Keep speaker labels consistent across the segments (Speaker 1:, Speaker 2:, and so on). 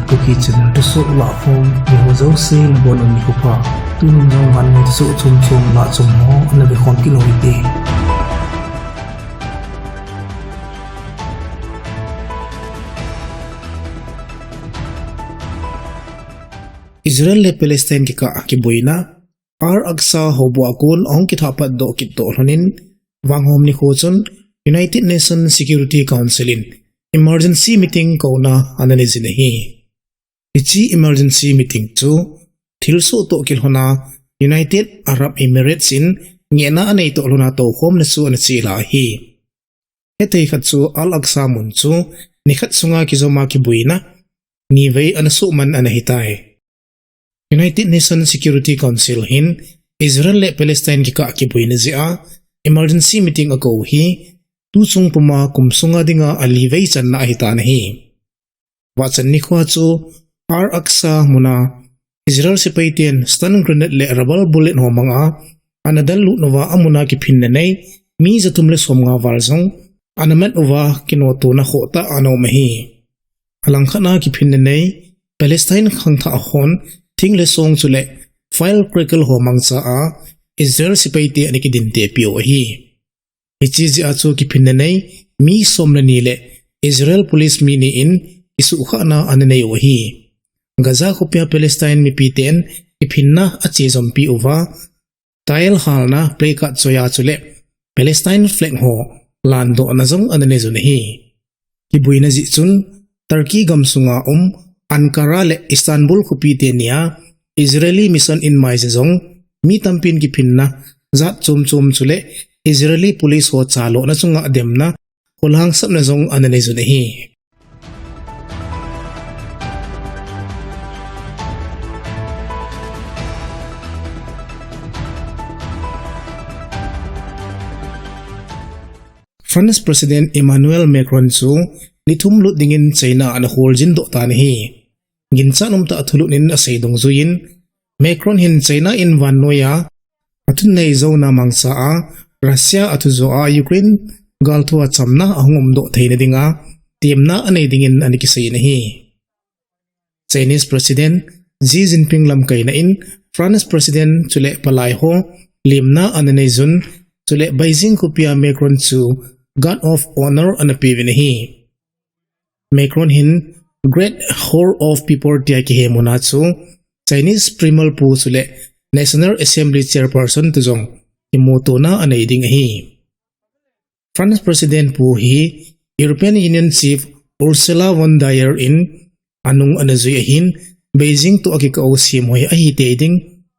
Speaker 1: Kuki channel tusuk LAHCHOM ni ho zo se bon on ni ko pa tunung jong VANNOI THUSOH chum LAHCHOM ho na be khom ki loi te Israel le Palestine ki ka ki boina agsa hobo akun ong ki thapat do ki to honin wanghom ni khochon United Nations Security Council in emergency meeting kauna anani zinahi ichi emergency meeting chu thilso to kilhona United Arab Emirates in ngena anei to lona to khom na su an chi la hi hetei khat chu al aqsa mun chu nikhat sunga ki zoma ki buina ni vei an su man an hitai United Nations Security Council hin Israel le Palestine ki ka ki buina zia emergency meeting ago hi tu chung puma kumsunga dinga alivei chan na hita nahi wachan ni khwa chu aqsa muna Israel sipaiten stun grenade le rubber bullet homanga anadal lu nova amuna ki phinna nei mi zatumle somnga warzong anamet uwa kinoto na khota ano mahi alangkhana ki phinna nei Palestine khangtha hon thingle song chule file crackle homang cha a Israel sipaite ani ki dinte pio hi ichizi achu ki phinna nei mi somna ni le Israel police mi ni in isu khana ananei o hi Gaza khopia Palestine mi piten iphinna achi zompi uwa tile halna pleka choya chule Palestine flag ho lando anazong anane zune hi ki buina ji chun Turkey gamsunga Ankara le Istanbul khopitenia Israeli mission in maizong mi tampin ki phinna zat chum chule Israeli police ho chalo na chunga demna kolhang sapna zong anane zune hi France President Emmanuel Macron chu nithum lut dingin China an holjin do tan hi gincha numta athulunin aseidong zuin Macron hin China in VANNOI athun nei zona mangsa a Russia athuzo a Ukraine galthua chamna ahungum do theina dinga timna anei dingin aniki sei nahi Chinese President Xi Jinping lamkai na in France President chule palai ho limna ananei zun chule Beijing kopia Macron chu God of Honor anapivinahi Macron hin great whore of people tia ki hemuna chu Chinese primal pu chule National Assembly chairperson tuzong imoto na anei ding hi France President pu hi European Union Chief Ursula von der Leyen in anung anazui hin Beijing to akika o simhoi ahi te ding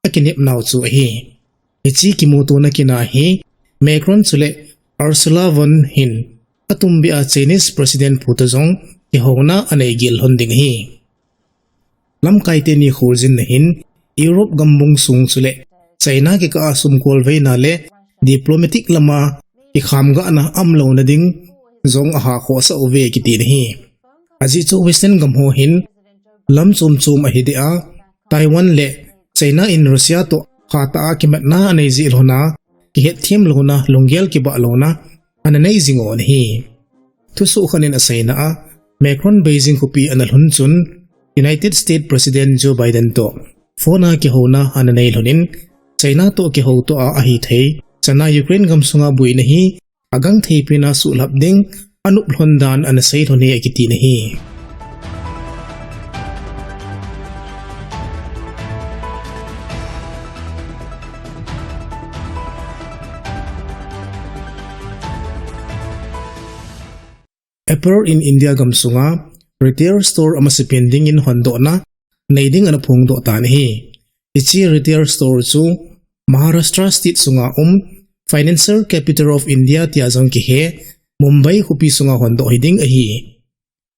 Speaker 1: akinep naw chu hi ichi kimoto na kina hi Macron chule Ursula von hin atumbi a Chinese President putazong ihona anei gil honding hi lamkai te ni khurjin hin Europe gambung sung chule China ki ka asum kol veina le diplomatic lama ki khamga na amlo na ding zong aha kho sa ove ki tin hi aji chu western gamho hin lam chum chum ahidia Taiwan le China in Russia to khata ki matna anei ji lona ki het thim lona longgel ki ba lona ananei zingon hi thusu khanin asaina a Macron Beijing kopi analhun chun United States President Joe Biden to phona ki hona ananei lonin China to ki ho to a ahi thei chana Ukraine gamsunga buina hi agang thei pina sulhap ding anup hlondan anasei thoni akiti nahi Apple in India gamsunga retail store amasipending in hondo na naiding anapung do tan hi ichi retail store chu Maharashtra state sunga financial capital of India tiazong ki he Mumbai hupi sunga hondo hiding ahi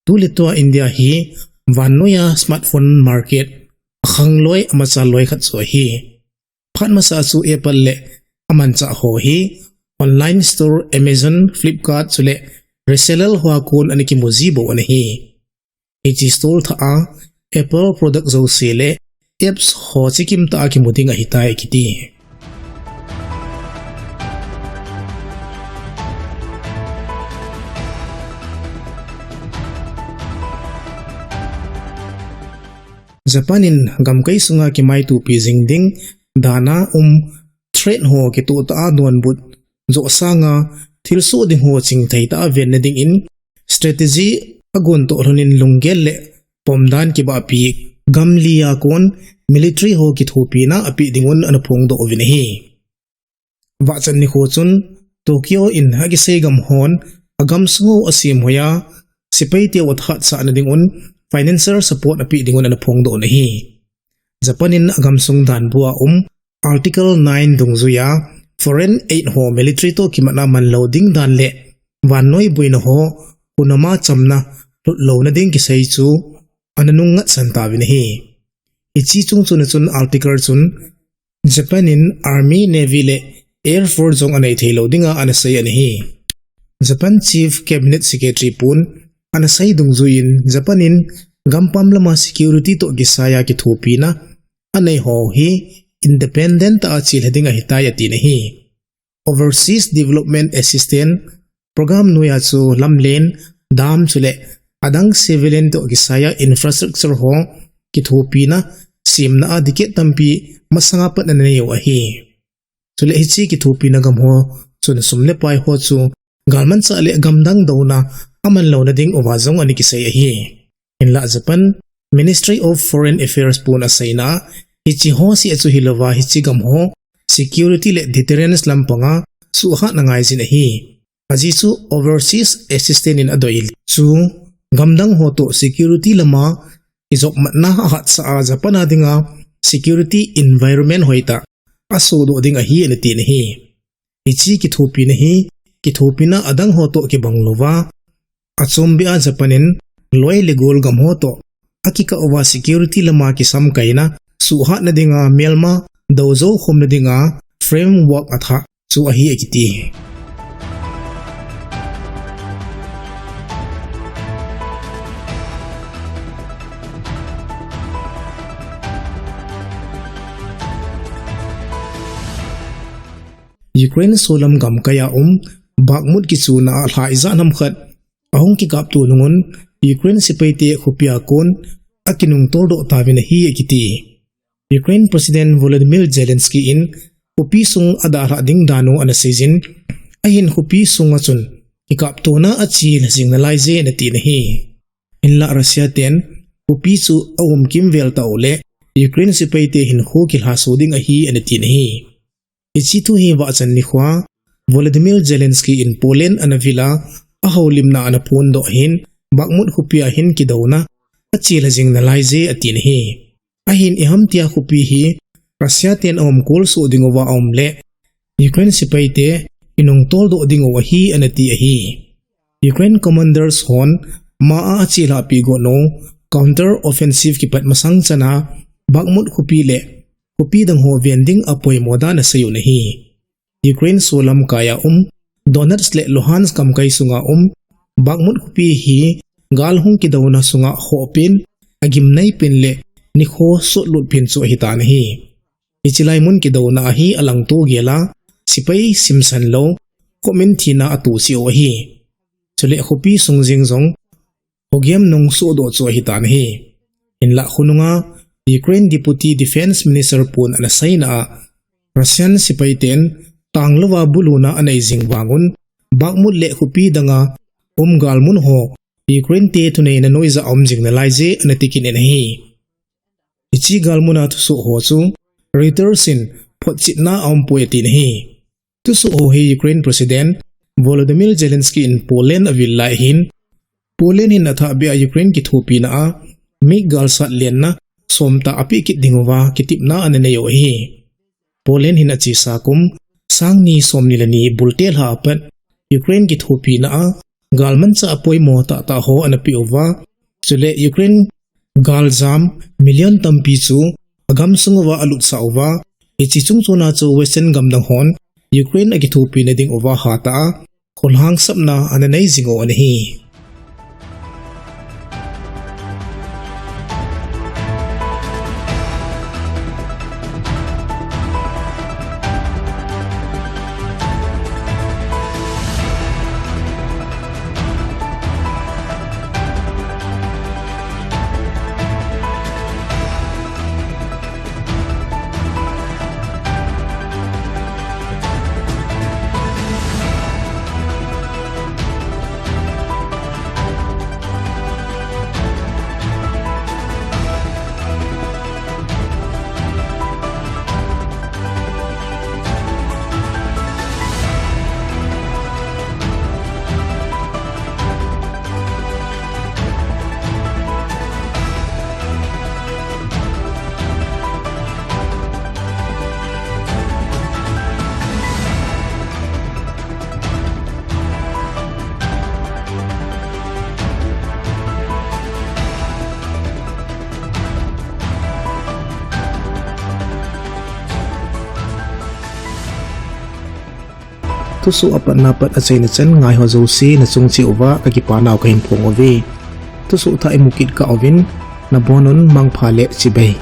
Speaker 1: tu litwa India hi VANNOI smartphone market khangloi amacha loi khat so hi phan masa chu Apple le amancha ho hi online store Amazon Flipkart chule reseller hua kun aniki mozibo anahi ichi store tha a Apple product zo sele apps ho chikim ta ki mudinga hitai kiti Japanin gamkai sunga kimai tu pi jingding dana threat ho ki tu ta don but zo sanga thilso ding ho ching thai ta ven na ding in strategy agon to ronin lunggel le pomdan ki ba pi gamlia kon military ho ki thopi na api dingun anapong do ovin hi wa chan ni ho chun Tokyo in hagi segam hon agam sungo asim hoya sipai te wathat sa na dingun financial support api dingun anapong do na hi Japanin agam sung dan bua Article 9 dungzuya foreign aid ho military to kimana man loading dan le wannoi buina ho kunama chamna lo na ding ki sei chu ananung ngat santa win hi ichi chung chun article chun Japanin army navy le air force jong anai thei loadinga anasai an hi Japan chief cabinet secretary pun anasai dungzuin Japanin gampam lama security to gisaya ki thupina anai ho hi independent ta achil hedinga hitayati na hi overseas development assistant program nuya chu lamlen dam chule adang civilian to gisaya infrastructure ho ki thupina simna adike tampi masanga pat na neyo ahi chule hichi ki thupina gam ho chun sumle pai ho chu galman cha le gamdang dona aman lo na ding owazong ani ki sei ahi in la Japan Ministry of Foreign Affairs pun asaina ichi ho si achu hilowa hichi gam ho security le deterrence lampanga suha nangai sin hi aji chu overseas assistant in adoil chu gamdang ho to security lama izok matna hat sa Japan adinga security environment hoita aso do dinga hi ene tin hi ichi ki thopi na hi ki thopina adang ho to ki banglowa achombia Japanin loi legol gam ho to akika owa security lama ki sam kaina suha na dinga melma dozo khom na dinga framework atha chu ahi ekiti Ukraine solam gam kaya bakmut ki chuna alhaiza nam khat ahong ki kap tu nungun Ukraine sipaite khupia kon akinung tordo tawin hi ekiti Ukraine President Volodymyr Zelensky in hupi sung adara ding dano ana season ahin hupi sung achun ikap to na achi lasing na laize na tin hi in la Russia ten hupi chu kim vel ta ole Ukraine sipaite hin ho kil ha soding a hi ana tin hi ichi tu hi wa chan ni khwa Volodymyr Zelensky in Poland ana villa a holim na ana phone do hin bakmut hupia hin ki dona achi lasing na laize atin hi ahin iham tia khupi hi Russia ten kol so dingowa le Ukraine sipaite inong tol do dingowa hi anati hi Ukraine commanders hon ma a chila pi go no counter offensive ki pat masang chana bakmut khupi le khupi dang ho vending apoi moda na sayo na hi Ukraine solam kaya Donetsk le Luhansk kam kai sunga bakmut khupi hi gal hung ki dawna sunga hopin agim nai pin le ni kho so lut pin so hitan hi ichilai mun ki dawna hi alang to gela sipai simsan lo komen thina atu si o hi chule khupi sungjing jong hogyam nong so do cho hitan hi in la khununga Ukraine Deputy Defense Minister pun ana saina Russian sipai ten tanglawa buluna anai jingwangun bakmut le khupi danga galmun ho Ukraine te tunai na noiza jing na laize anatikin en hi ichi galmuna thuso ho chu Reuters in photchitna poetin hi thuso ho hi Ukraine President Volodymyr Zelensky in Poland avil lai hin Poland in atha be Ukraine ki thopi na mi gal sat len na somta api ki dingowa kitipna ananeyo hi Poland hin achi sakum sangni somnilani bultel ha pat Ukraine ki thopi na galman cha apoi mo ta ho anapi ova chule Ukraine galjam million tampi chu agam sungwa alut sa ova ichi chungchuna chu western gamdang hon Ukraine agi thopi na ding ova hata kholhang sapna ananai jingo anhi Tuso apat napat at say na chan ngay ho zosi na sung si uwa kagipanaw kahimpong ovi. Tuso ta imukid ka ovin na bonon mang pale si bay.